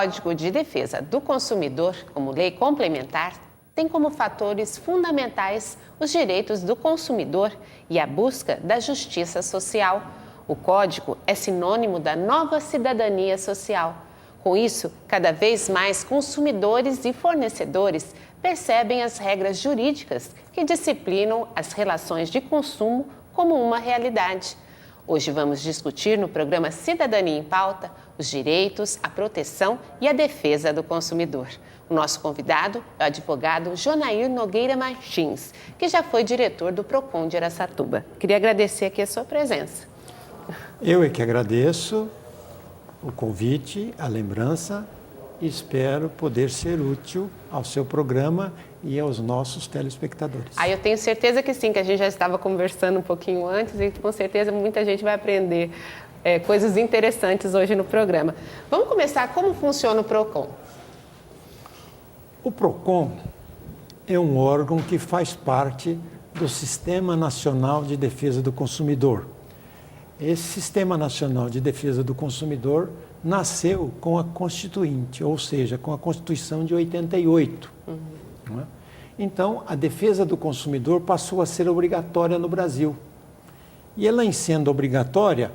Código de Defesa do Consumidor, como lei complementar, tem como fatores fundamentais os direitos do consumidor e a busca da justiça social. O Código é sinônimo da nova cidadania social. Com isso, cada vez mais consumidores e fornecedores percebem as regras jurídicas que disciplinam as relações de consumo como uma realidade. Hoje vamos discutir no programa Cidadania em Pauta os direitos, a proteção e a defesa do consumidor. O nosso convidado é o advogado Jonair Nogueira Martins, que já foi diretor do PROCON de Araçatuba. Queria agradecer aqui a sua presença. Eu é que agradeço o convite, a lembrança e espero poder ser útil ao seu programa e aos nossos telespectadores. Eu tenho certeza que sim, que a gente já estava conversando um pouquinho antes e com certeza muita gente vai aprender coisas interessantes hoje no programa. Vamos começar como funciona o PROCON. O PROCON é um órgão que faz parte do Sistema Nacional de Defesa do Consumidor. Esse Sistema Nacional de Defesa do Consumidor nasceu com a Constituinte, ou seja, com a Constituição de 88. Não é? Então, a defesa do consumidor passou a ser obrigatória no Brasil. E ela, em sendo obrigatória,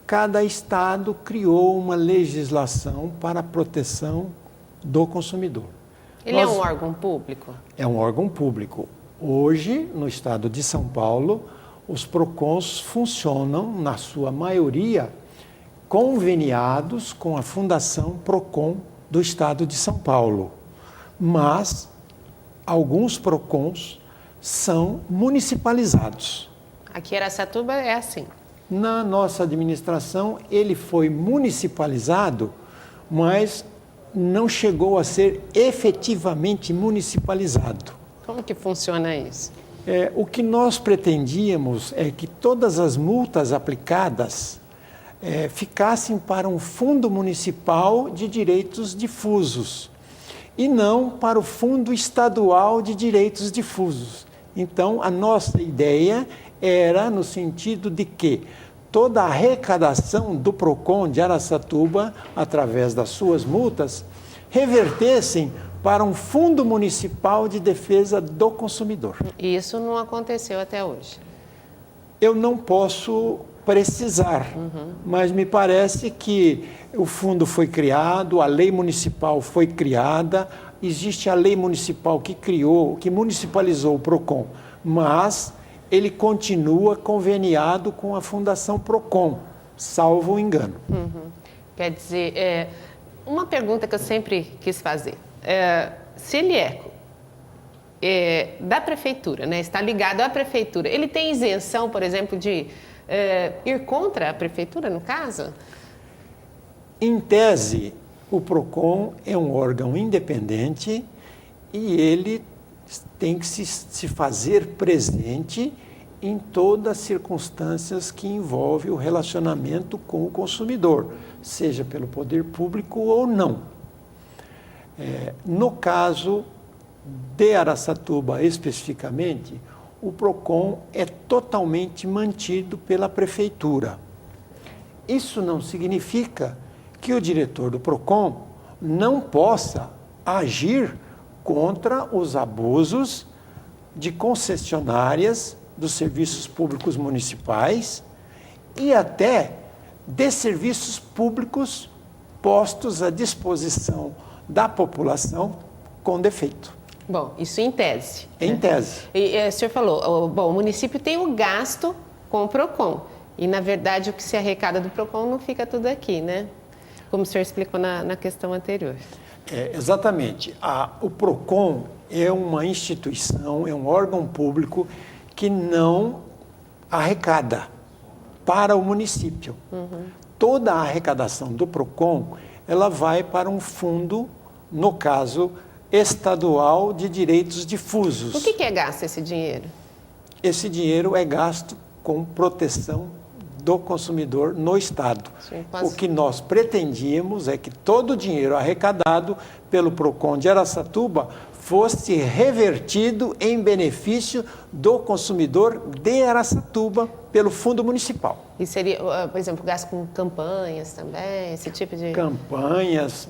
cada estado criou uma legislação para a proteção do consumidor. Ele é um órgão público? É um órgão público. Hoje, no estado de São Paulo, os PROCONs funcionam, na sua maioria, conveniados com a Fundação PROCON do estado de São Paulo. Mas alguns PROCONs são municipalizados. Aqui em Araçatuba é assim. Na nossa administração, ele foi municipalizado, mas não chegou a ser efetivamente municipalizado. Como que funciona isso? O que nós pretendíamos é que todas as multas aplicadas ficassem para um fundo municipal de direitos difusos e não para o Fundo Estadual de Direitos Difusos. Então, a nossa ideia era no sentido de que toda a arrecadação do PROCON de Araçatuba, através das suas multas, revertessem para um Fundo Municipal de Defesa do Consumidor. E isso não aconteceu até hoje? Eu não posso precisar, mas me parece que o fundo foi criado, a lei municipal foi criada, existe a lei municipal que criou, que municipalizou o PROCON, mas ele continua conveniado com a Fundação PROCON, salvo o engano. Quer dizer, uma pergunta que eu sempre quis fazer, se ele é da prefeitura, né, está ligado à prefeitura, ele tem isenção, por exemplo, de ir contra a prefeitura, no caso? Em tese, o PROCON é um órgão independente e ele tem que se fazer presente em todas as circunstâncias que envolvem o relacionamento com o consumidor, seja pelo poder público ou não. No caso de Araçatuba especificamente, o PROCON é totalmente mantido pela prefeitura. Isso não significa que o diretor do PROCON não possa agir contra os abusos de concessionárias dos serviços públicos municipais e até de serviços públicos postos à disposição da população com defeito. Bom, isso em tese. Em tese. E o senhor falou, o município tem o gasto com o PROCON. E, na verdade, o que se arrecada do PROCON não fica tudo aqui, né? Como o senhor explicou na questão anterior. Exatamente. O PROCON é uma instituição, é um órgão público que não arrecada para o município. Toda a arrecadação do PROCON, ela vai para um fundo, no caso, estadual de direitos difusos. O que é gasto esse dinheiro? Esse dinheiro é gasto com proteção do consumidor no Estado. Sim, o que nós pretendíamos é que todo o dinheiro arrecadado pelo PROCON de Araçatuba fosse revertido em benefício do consumidor de Araçatuba pelo Fundo Municipal. E seria, por exemplo, gasto com campanhas também, esse tipo de... Campanhas,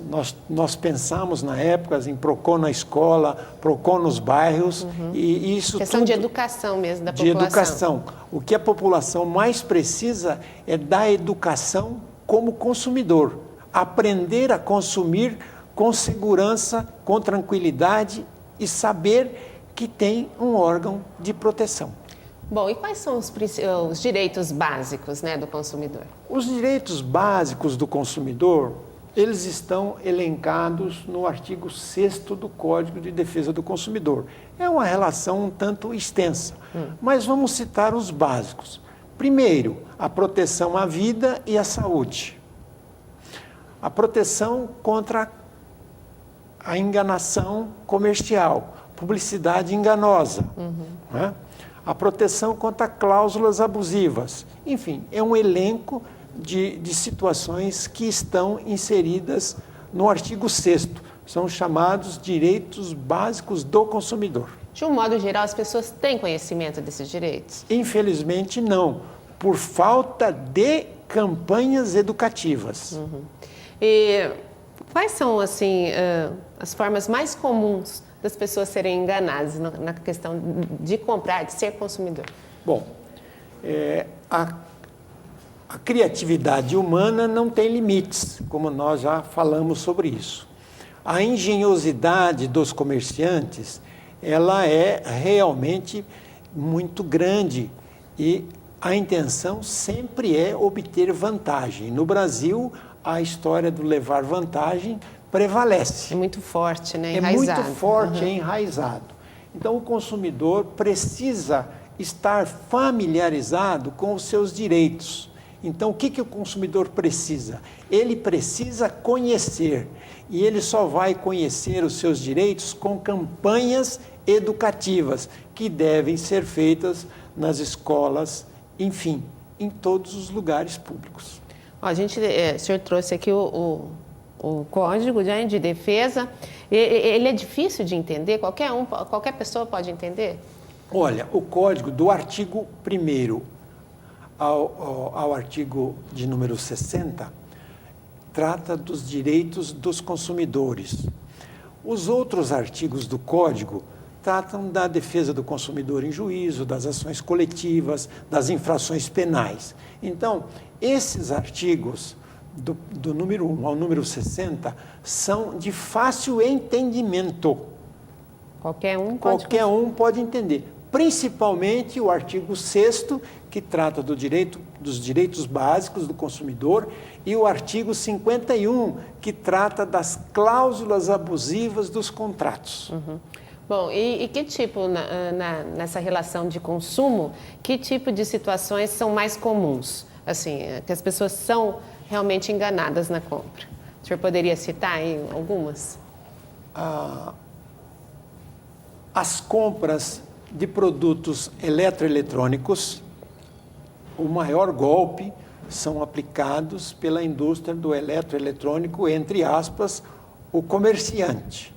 nós pensamos na época em PROCON na escola, PROCON nos bairros, e isso questão tudo... de educação mesmo da de população. educação. O que a população mais precisa é da educação como consumidor. Aprender a consumir com segurança, com tranquilidade e saber que tem um órgão de proteção. Bom, e quais são os direitos básicos, né, do consumidor? Os direitos básicos do consumidor, eles estão elencados no artigo 6º do Código de Defesa do Consumidor. É uma relação um tanto extensa, mas vamos citar os básicos. Primeiro, a proteção à vida e à saúde. A proteção contra a enganação comercial, publicidade enganosa, né? A proteção contra cláusulas abusivas. Enfim, é um elenco de situações que estão inseridas no artigo 6º. São chamados direitos básicos do consumidor. De um modo geral, as pessoas têm conhecimento desses direitos? Infelizmente, não, por falta de campanhas educativas. E quais são, assim, as formas mais comuns das pessoas serem enganadas na questão de comprar, de ser consumidor? Bom, a criatividade humana não tem limites, como nós já falamos sobre isso. A engenhosidade dos comerciantes, ela é realmente muito grande e a intenção sempre é obter vantagem. No Brasil, a história do levar vantagem prevalece. É muito forte, né? Enraizado. É muito forte, é enraizado. Então, o consumidor precisa estar familiarizado com os seus direitos. Então, o que o consumidor precisa? Ele precisa conhecer. E ele só vai conhecer os seus direitos com campanhas educativas, que devem ser feitas nas escolas, enfim, em todos os lugares públicos. Ó, o senhor trouxe aqui o Código de Defesa. Ele é difícil de entender? Qualquer pessoa pode entender? Olha, o Código do artigo 1º ao artigo de número 60 trata dos direitos dos consumidores. Os outros artigos do Código tratam da defesa do consumidor em juízo, das ações coletivas, das infrações penais. Então, esses artigos, do número 1 ao número 60, são de fácil entendimento. Qualquer um pode entender. Principalmente o artigo 6º, que trata dos direitos básicos do consumidor, e o artigo 51, que trata das cláusulas abusivas dos contratos. Bom, e que tipo, nessa relação de consumo, que tipo de situações são mais comuns? Assim, que as pessoas são realmente enganadas na compra. O senhor poderia citar aí algumas? As compras de produtos eletroeletrônicos, o maior golpe são aplicados pela indústria do eletroeletrônico, entre aspas, o comerciante.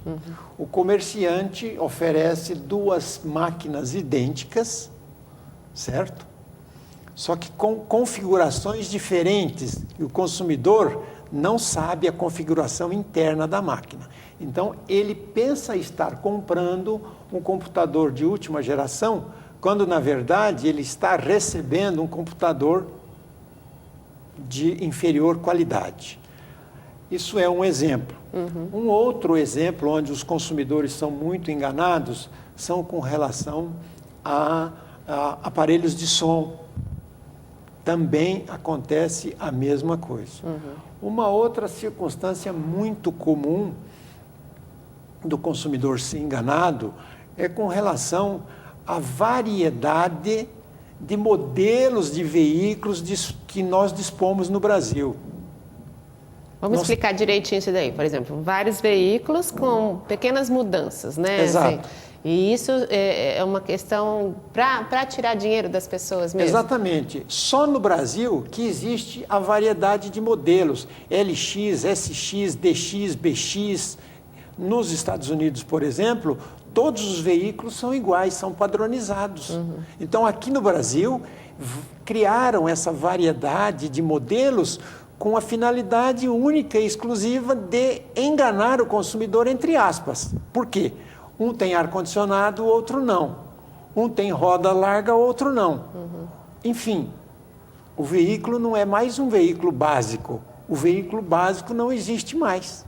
O comerciante oferece 2 máquinas idênticas, certo? Só que com configurações diferentes, e o consumidor não sabe a configuração interna da máquina. Então, ele pensa estar comprando um computador de última geração, quando, na verdade, ele está recebendo um computador de inferior qualidade. Isso é um exemplo. Um outro exemplo onde os consumidores são muito enganados são com relação a aparelhos de som. Também acontece a mesma coisa. Uma outra circunstância muito comum do consumidor ser enganado é com relação à variedade de modelos de veículos que nós dispomos no Brasil. Vamos explicar direitinho isso daí. Por exemplo, vários veículos com pequenas mudanças, né? Exato. Assim, e isso é uma questão para tirar dinheiro das pessoas mesmo? Exatamente. Só no Brasil que existe a variedade de modelos. LX, SX, DX, BX, Nos Estados Unidos, por exemplo, todos os veículos são iguais, são padronizados. Então, aqui no Brasil, criaram essa variedade de modelos com a finalidade única e exclusiva de enganar o consumidor, entre aspas. Por quê? Um tem ar-condicionado, o outro não. Um tem roda larga, o outro não. Enfim, o veículo não é mais um veículo básico. O veículo básico não existe mais.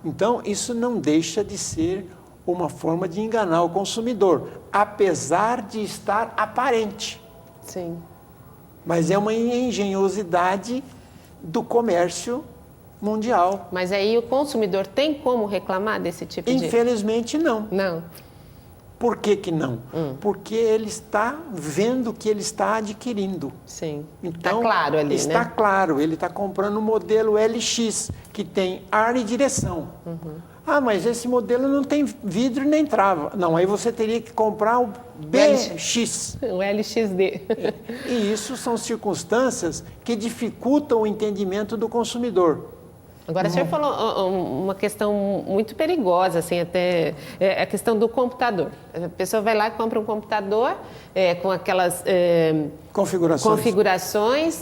Então, isso não deixa de ser uma forma de enganar o consumidor, apesar de estar aparente. Sim. Mas é uma engenhosidade do comércio mundial. Mas aí o consumidor tem como reclamar desse tipo de... Infelizmente, não. Não. Por que que não? Porque ele está vendo o que ele está adquirindo. Sim. Então, está claro ali, está né? claro, ele está comprando um modelo LX, que tem ar e direção. Ah, mas esse modelo não tem vidro nem trava. Não, aí você teria que comprar o BX. O LXD. E isso são circunstâncias que dificultam o entendimento do consumidor. Agora, o senhor falou uma questão muito perigosa, assim, até a questão do computador. A pessoa vai lá e compra um computador com aquelas configurações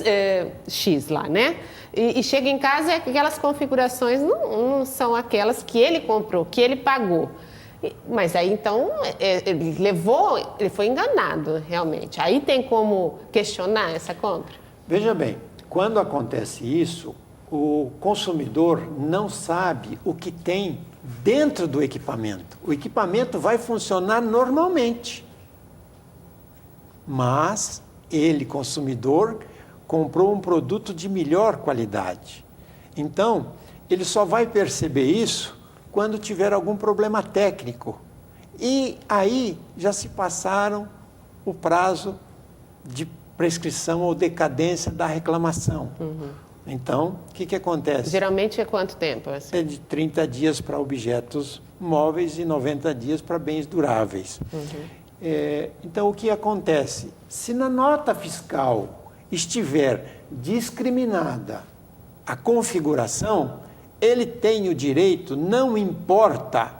X lá, né? E chega em casa e aquelas configurações não são aquelas que ele comprou, que ele pagou. Mas aí, então, ele foi enganado, realmente. Aí tem como questionar essa compra? Veja bem, quando acontece isso, o consumidor não sabe o que tem dentro do equipamento. O equipamento vai funcionar normalmente, mas ele, consumidor, comprou um produto de melhor qualidade. Então, ele só vai perceber isso quando tiver algum problema técnico. E aí já se passaram o prazo de prescrição ou decadência da reclamação. Então, o que acontece? Geralmente é quanto tempo? Assim? É de 30 dias para objetos móveis e 90 dias para bens duráveis. Então, o que acontece? Se na nota fiscal estiver discriminada a configuração, ele tem o direito, não importa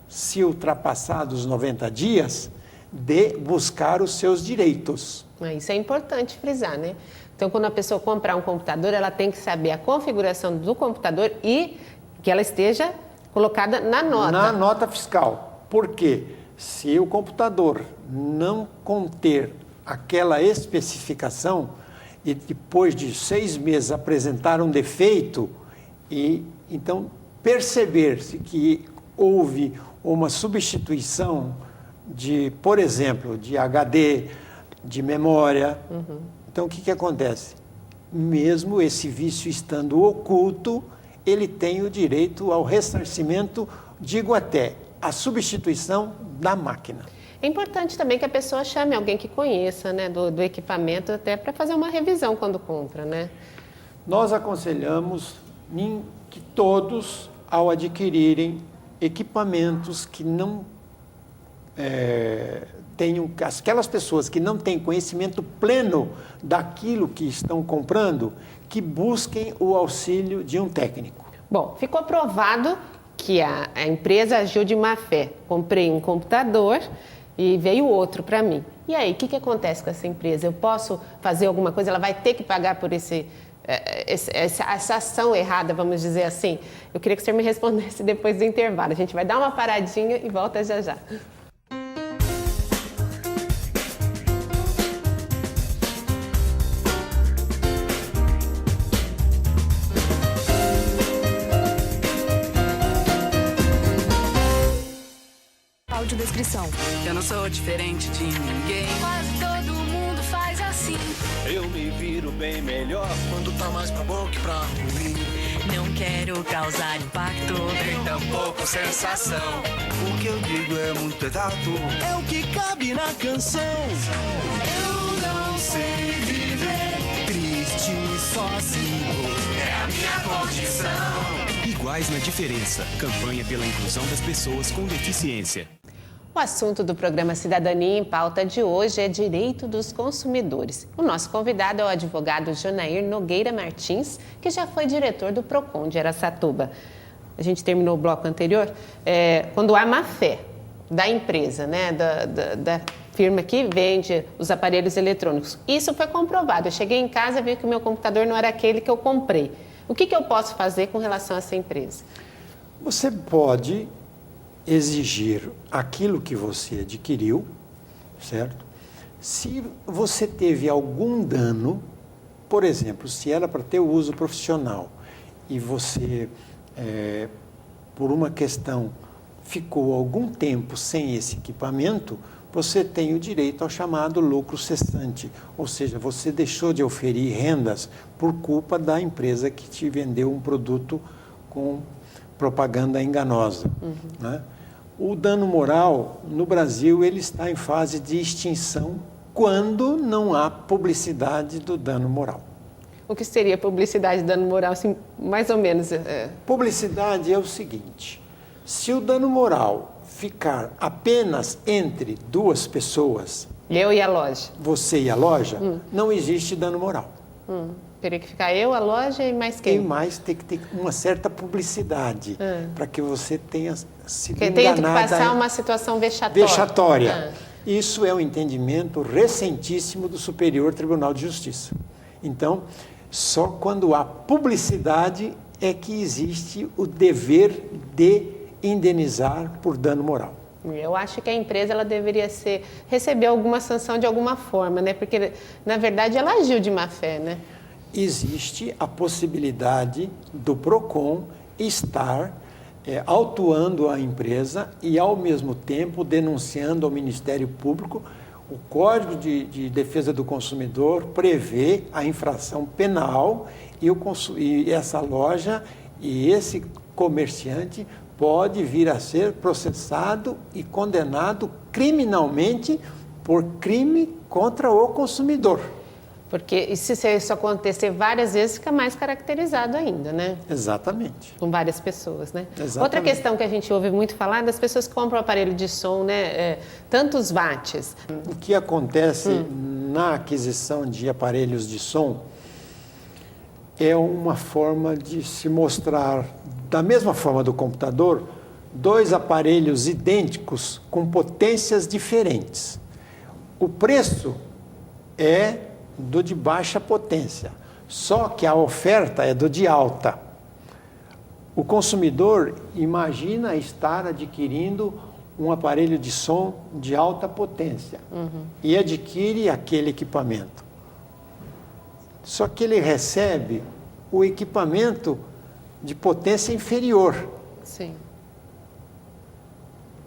se ultrapassados os 90 dias, de buscar os seus direitos. Isso é importante frisar, né? Então, quando a pessoa comprar um computador, ela tem que saber a configuração do computador e que ela esteja colocada na nota. Na nota fiscal. Por quê? Se o computador não conter aquela especificação e depois de 6 meses apresentar um defeito, e então perceber-se que houve uma substituição de, por exemplo, de HD, de memória. Então, o que acontece? Mesmo esse vício estando oculto, ele tem o direito ao ressarcimento, digo até, a substituição da máquina. É importante também que a pessoa chame alguém que conheça, né, do equipamento, até para fazer uma revisão quando compra, né? Nós aconselhamos que todos, ao adquirirem equipamentos que não tenham, aquelas pessoas que não têm conhecimento pleno daquilo que estão comprando, que busquem o auxílio de um técnico. Bom, ficou provado que a empresa agiu de má fé. Comprei um computador e veio outro para mim. E aí, o que acontece com essa empresa? Eu posso fazer alguma coisa? Ela vai ter que pagar por essa ação errada, vamos dizer assim? Eu queria que o senhor me respondesse depois do intervalo. A gente vai dar uma paradinha e volta já já. Audiodescrição. Eu não sou diferente de ninguém. Quase todo mundo faz assim. Eu me viro bem melhor quando tá mais pra bom que pra ruim. Não quero causar impacto, Nem tampouco sensação. O que eu digo é muito exato. É o que cabe na canção. Eu não sei viver triste sozinho. É a minha condição. Iguais na diferença. Campanha pela inclusão das pessoas com deficiência. O assunto do programa Cidadania em Pauta de hoje é direito dos consumidores. O nosso convidado é o advogado Jonair Nogueira Martins, que já foi diretor do PROCON de Araçatuba. a gente terminou o bloco anterior, quando há má fé da empresa, né, da firma que vende os aparelhos eletrônicos. Isso foi comprovado. Eu cheguei em casa e vi que o meu computador não era aquele que eu comprei. O que eu posso fazer com relação a essa empresa? Você pode exigir aquilo que você adquiriu, certo? Se você teve algum dano, por exemplo, se era para ter uso profissional e você, por uma questão, ficou algum tempo sem esse equipamento, você tem o direito ao chamado lucro cessante, ou seja, você deixou de oferir rendas por culpa da empresa que te vendeu um produto com propaganda enganosa. Né? O dano moral, no Brasil, ele está em fase de extinção quando não há publicidade do dano moral. O que seria publicidade de dano moral, assim, mais ou menos? Publicidade é o seguinte: se o dano moral ficar apenas entre duas pessoas, eu e a loja, você e a loja, não existe dano moral. Teria que ficar eu, a loja e mais quem? E mais tem que ter uma certa publicidade para que você tenha sido Porque tem que enganada. passar uma situação vexatória. Vexatória. Isso é um entendimento recentíssimo do Superior Tribunal de Justiça. Então, só quando há publicidade é que existe o dever de indenizar por dano moral. Eu acho que a empresa ela deveria receber alguma sanção de alguma forma, né? Porque, na verdade, ela agiu de má fé, né? Existe a possibilidade do PROCON estar autuando a empresa e, ao mesmo tempo, denunciando ao Ministério Público. O Código de Defesa do Consumidor prevê a infração penal e essa loja e esse comerciante pode vir a ser processado e condenado criminalmente por crime contra o consumidor. Porque se isso acontecer várias vezes, fica mais caracterizado ainda, né? Exatamente. Com várias pessoas, né? Exatamente. Outra questão que a gente ouve muito falar é das pessoas que compram aparelho de som, né? Tantos watts. O que acontece na aquisição de aparelhos de som é uma forma de se mostrar, da mesma forma do computador, dois aparelhos idênticos com potências diferentes. O preço é do de baixa potência, só que a oferta é do de alta. O consumidor imagina estar adquirindo um aparelho de som de alta potência e adquire aquele equipamento. Só que ele recebe o equipamento de potência inferior. Sim.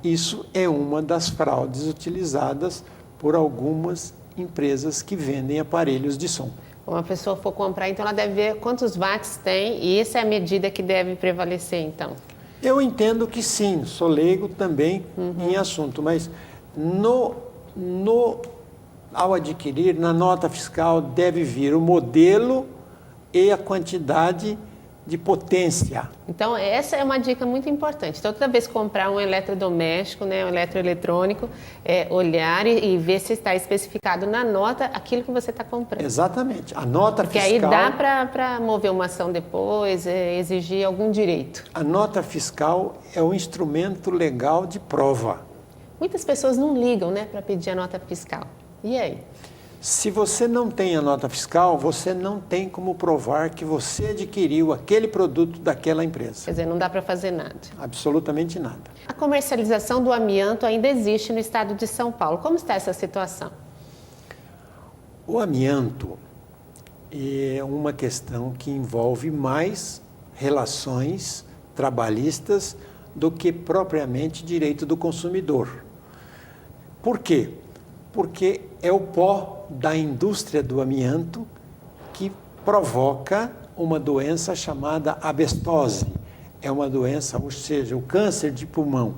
Isso é uma das fraudes utilizadas por algumas empresas que vendem aparelhos de som. Uma pessoa for comprar, então ela deve ver quantos watts tem e essa é a medida que deve prevalecer, então. Eu entendo que sim, sou leigo também em assunto, mas ao adquirir, na nota fiscal deve vir o modelo e a quantidade de potência. Então, essa é uma dica muito importante. Então, toda vez que comprar um eletrodoméstico, né, um eletroeletrônico, olhar e ver se está especificado na nota aquilo que você está comprando. Exatamente. A nota Porque fiscal... aí dá para mover uma ação depois, exigir algum direito. A nota fiscal é um instrumento legal de prova. Muitas pessoas não ligam, né, para pedir a nota fiscal. E aí? Se você não tem a nota fiscal, você não tem como provar que você adquiriu aquele produto daquela empresa. Quer dizer, não dá para fazer nada. Absolutamente nada. A comercialização do amianto ainda existe no estado de São Paulo. Como está essa situação? O amianto é uma questão que envolve mais relações trabalhistas do que propriamente direito do consumidor. Por quê? Porque é o pó da indústria do amianto que provoca uma doença chamada asbestose. É uma doença, ou seja, o câncer de pulmão.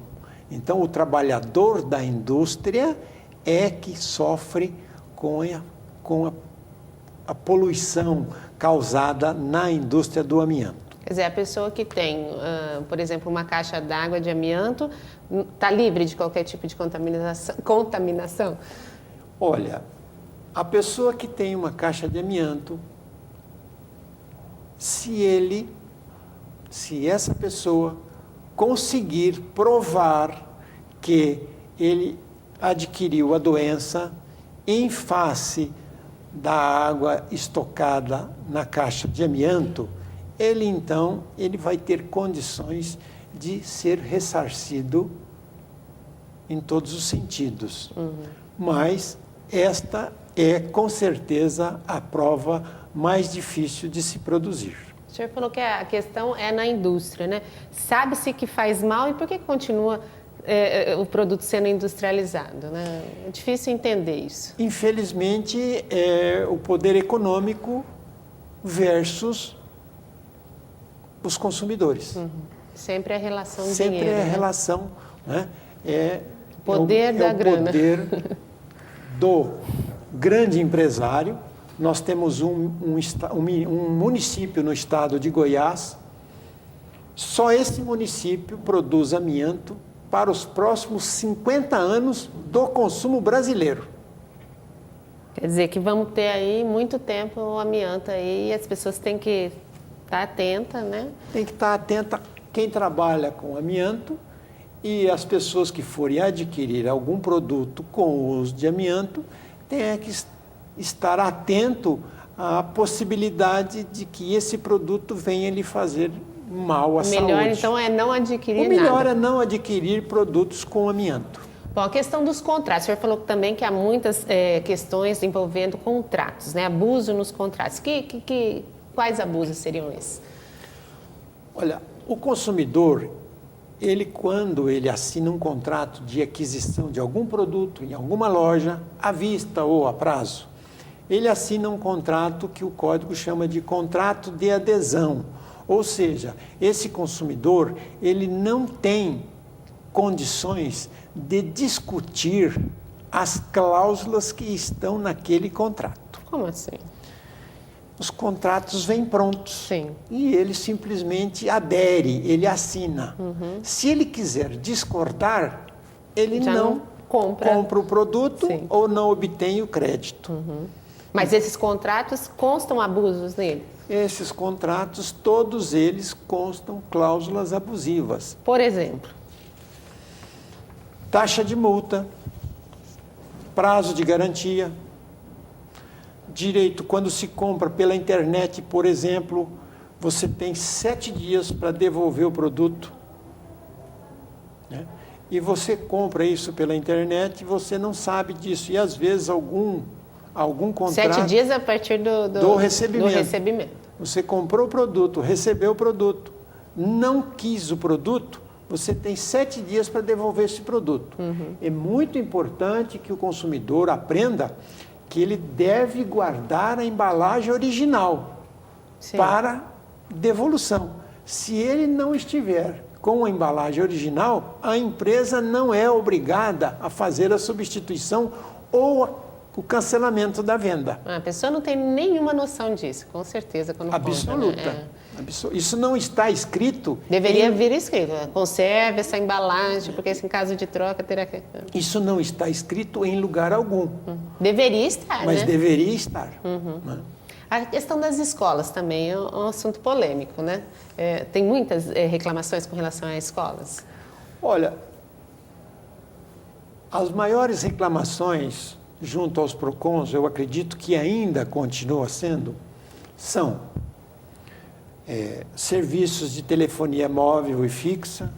Então, o trabalhador da indústria é que sofre com a poluição causada na indústria do amianto. Quer dizer, a pessoa que tem, por exemplo, uma caixa d'água de amianto, está livre de qualquer tipo de contaminação? Olha, a pessoa que tem uma caixa de amianto, se ele se essa pessoa conseguir provar que ele adquiriu a doença em face da água estocada na caixa de amianto, ele vai ter condições de ser ressarcido em todos os sentidos. Mas esta é, com certeza, a prova mais difícil de se produzir. O senhor falou que a questão é na indústria, né? Sabe-se que faz mal e por que continua o produto sendo industrializado, né? É difícil entender isso. Infelizmente, é o poder econômico versus os consumidores. Sempre a relação Sempre dinheiro, é a né? relação, né? Poder da grana. É o poder do grande empresário. Nós temos um município no estado de Goiás. Só esse município produz amianto para os próximos 50 anos do consumo brasileiro. Quer dizer que vamos ter aí muito tempo o amianto aí e as pessoas têm que estar atentas, né? Tem que estar atenta quem trabalha com amianto e as pessoas que forem adquirir algum produto com uso de amianto têm que estar atento à possibilidade de que esse produto venha lhe fazer mal à saúde. O melhor, então, é não adquirir nada. O melhor é não adquirir produtos com amianto. Bom, a questão dos contratos. O senhor falou também que há muitas questões envolvendo contratos, né? Abuso nos contratos. Quais abusos seriam esses? Olha, o consumidor, quando ele assina um contrato de aquisição de algum produto em alguma loja, à vista ou a prazo, ele assina um contrato que o código chama de contrato de adesão. Ou seja, esse consumidor, ele não tem condições de discutir as cláusulas que estão naquele contrato. Como assim? Os contratos vêm prontos. Sim. E ele simplesmente adere, ele assina. Se ele quiser discordar, ele Já não compra o produto. Sim. Ou não obtém o crédito. Mas esses contratos constam abusos nele? Esses contratos, todos eles constam cláusulas abusivas. Por exemplo? Taxa de multa, prazo de garantia, direito, quando se compra pela internet, por exemplo, você tem 7 dias para devolver o produto. Né? E você compra isso pela internet e você não sabe disso. E às vezes algum contrato... 7 dias a partir do recebimento. Você comprou o produto, recebeu o produto, não quis o produto, você tem 7 dias para devolver esse produto. É muito importante que o consumidor aprenda que ele deve guardar a embalagem original. Sim. Para devolução. Se ele não estiver com a embalagem original, a empresa não é obrigada a fazer a substituição ou o cancelamento da venda. A pessoa não tem nenhuma noção disso, com certeza, quando absoluta. Compra, né? Isso não está escrito... Deveria vir escrito. Conserve essa embalagem, porque em caso de troca terá que... Isso não está escrito em lugar algum. Deveria estar, mas né? Deveria estar. Né? A questão das escolas também é um assunto polêmico, né? Tem muitas reclamações com relação às escolas? Olha, as maiores reclamações junto aos PROCONs, eu acredito que ainda continua sendo, são serviços de telefonia móvel e fixa,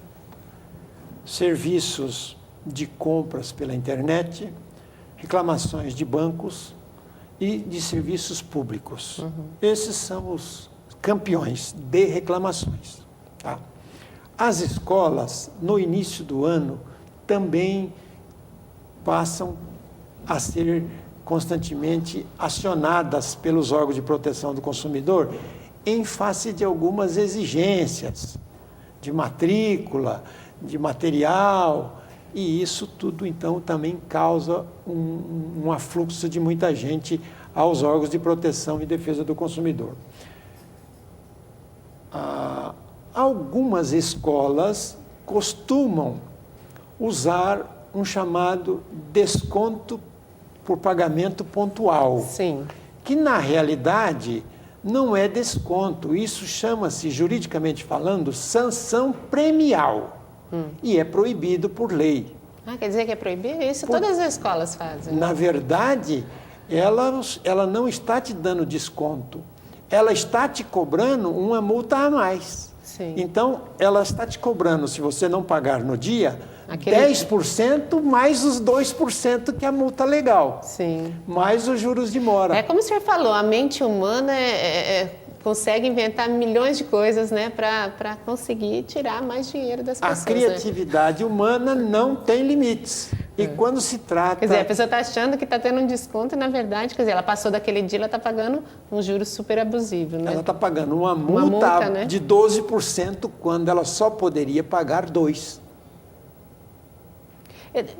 serviços de compras pela internet, reclamações de bancos e de serviços públicos. Esses são os campeões de reclamações. Tá? As escolas, no início do ano, também passam a ser constantemente acionadas pelos órgãos de proteção do consumidor em face de algumas exigências de matrícula, de material, e isso tudo, então, também causa um afluxo de muita gente aos órgãos de proteção e defesa do consumidor. Algumas escolas costumam usar um chamado desconto por pagamento pontual. Sim. Que, na realidade, Não é desconto, isso chama-se, juridicamente falando, sanção premial. E é proibido por lei. Ah, quer dizer que é proibido? Isso todas as escolas fazem. Na verdade, ela não está te dando desconto, ela está te cobrando uma multa a mais. Sim. Então, ela está te cobrando, se você não pagar no dia, Aquele- 10% mais os 2% que é a multa legal. Sim. Mais os juros de mora. É como o senhor falou, a mente humana consegue inventar milhões de coisas, né, para conseguir tirar mais dinheiro das A pessoas. Né? criatividade humana não tem limites. E quando se trata... Quer dizer, a pessoa está achando que está tendo um desconto e, na verdade, quer dizer, ela passou daquele dia, ela está pagando um juros super abusivo, né? Ela está pagando uma multa, multa, né? de 12% quando ela só poderia pagar 2%.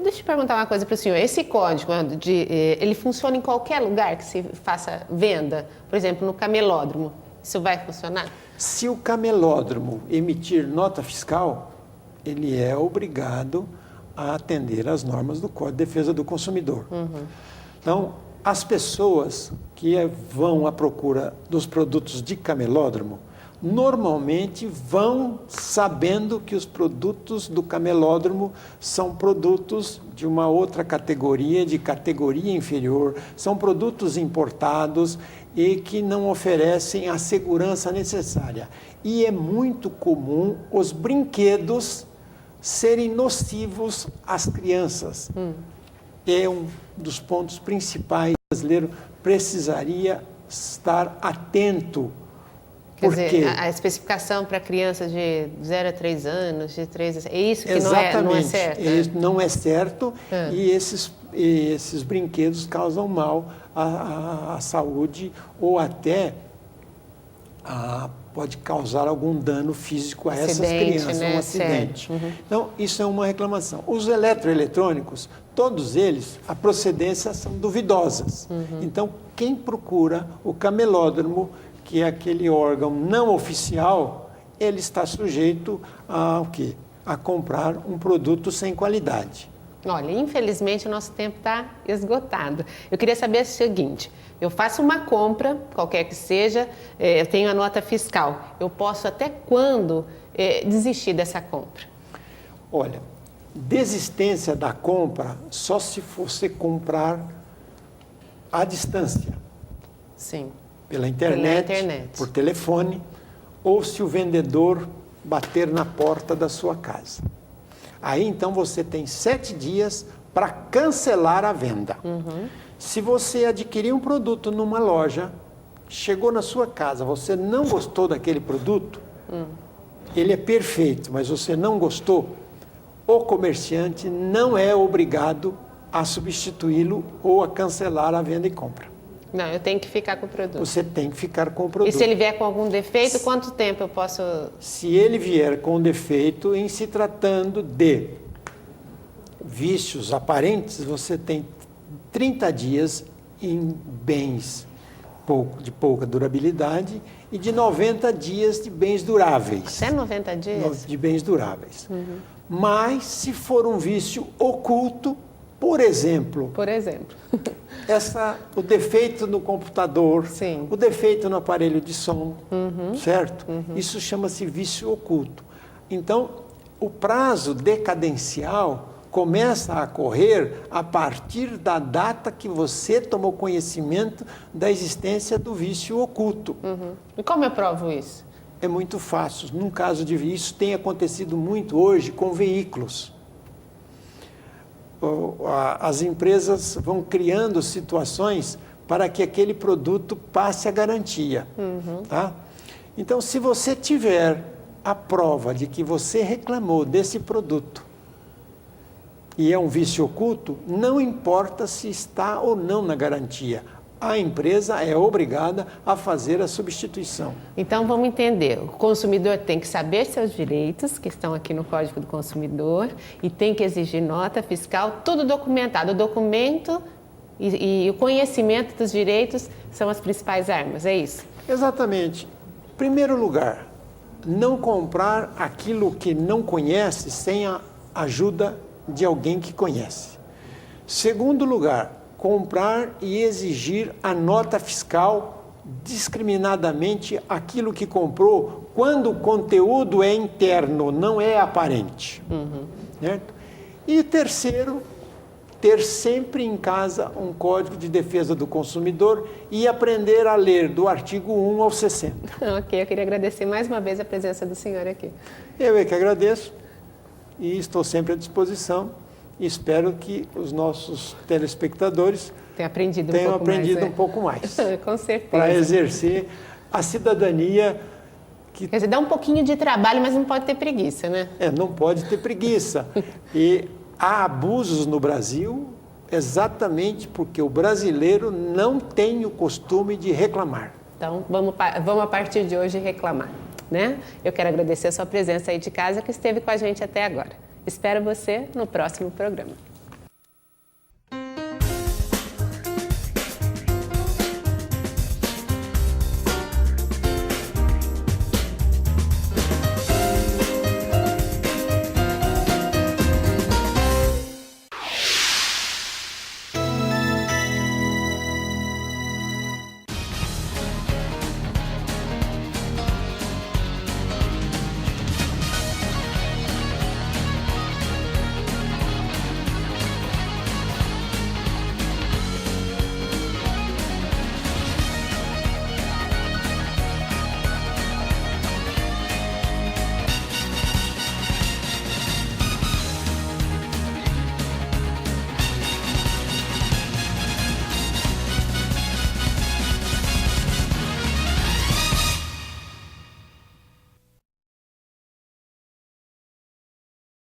Deixa eu perguntar uma coisa para o senhor. Esse código, ele funciona em qualquer lugar que se faça venda? Por exemplo, no camelódromo. Isso vai funcionar? Se o camelódromo emitir nota fiscal, ele é obrigado a atender às normas do Código de Defesa do Consumidor. Então, as pessoas que vão à procura dos produtos de camelódromo, normalmente vão sabendo que os produtos do camelódromo são produtos de uma outra categoria, de categoria inferior, são produtos importados e que não oferecem a segurança necessária. E é muito comum os brinquedos serem nocivos às crianças. É um dos pontos principais. O brasileiro precisaria estar atento. Quer dizer, a especificação para crianças de 0 a 3 anos, de 3 a... É isso que não é certo? Não é certo e esses brinquedos causam mal à saúde ou até pode causar algum dano físico a essas crianças, né? um acidente. Então, isso é uma reclamação. Os eletroeletrônicos, todos eles, a procedência são duvidosas. Então, quem procura o camelódromo, que é aquele órgão não oficial, ele está sujeito a quê? A comprar um produto sem qualidade. Olha, infelizmente o nosso tempo está esgotado. Eu queria saber o seguinte, eu faço uma compra, qualquer que seja, eu tenho a nota fiscal, eu posso até quando desistir dessa compra? Olha, desistência da compra só se você comprar à distância. Sim. Pela internet, por telefone, ou se o vendedor bater na porta da sua casa. Aí, então, você tem 7 dias para cancelar a venda. Se você adquirir um produto numa loja, chegou na sua casa, você não gostou daquele produto, ele é perfeito, mas você não gostou, o comerciante não é obrigado a substituí-lo ou a cancelar a venda e compra. Não, eu tenho que ficar com o produto. Você tem que ficar com o produto. E se ele vier com algum defeito, quanto tempo eu posso... Se ele vier com defeito, em se tratando de vícios aparentes, você tem 30 dias em bens de pouca durabilidade e de 90 dias de bens duráveis. Até 90 dias? De bens duráveis. Mas, se for um vício oculto, por exemplo... Por exemplo. O defeito no computador, Sim. o defeito no aparelho de som, certo? Isso chama-se vício oculto. Então, o prazo decadencial começa a correr a partir da data que você tomou conhecimento da existência do vício oculto. E como eu provo isso? É muito fácil. Num caso de vício, isso tem acontecido muito hoje com veículos. As empresas vão criando situações para que aquele produto passe a garantia. Tá? Então, se você tiver a prova de que você reclamou desse produto e é um vício oculto, não importa se está ou não na garantia. A empresa é obrigada a fazer a substituição. Então, vamos entender. O consumidor tem que saber seus direitos, que estão aqui no Código do Consumidor, e tem que exigir nota fiscal, tudo documentado. O documento e o conhecimento dos direitos são as principais armas, é isso? Exatamente. Em primeiro lugar, não comprar aquilo que não conhece sem a ajuda de alguém que conhece. Segundo lugar, comprar e exigir a nota fiscal discriminadamente aquilo que comprou quando o conteúdo é interno, não é aparente. Certo? E terceiro, ter sempre em casa um Código de Defesa do Consumidor e aprender a ler do artigo 1 ao 60. Ok, eu queria agradecer mais uma vez a presença do senhor aqui. Eu é que agradeço e estou sempre à disposição. E espero que os nossos telespectadores Tenho aprendido tenham um pouco aprendido mais, um pouco mais Com certeza. para exercer a cidadania que Quer dizer, dá um pouquinho de trabalho, mas não pode ter preguiça, né? não pode ter preguiça. E há abusos no Brasil exatamente porque o brasileiro não tem o costume de reclamar. Então, vamos a partir de hoje reclamar, né? Eu quero agradecer a sua presença aí de casa que esteve com a gente até agora. Espero você no próximo programa.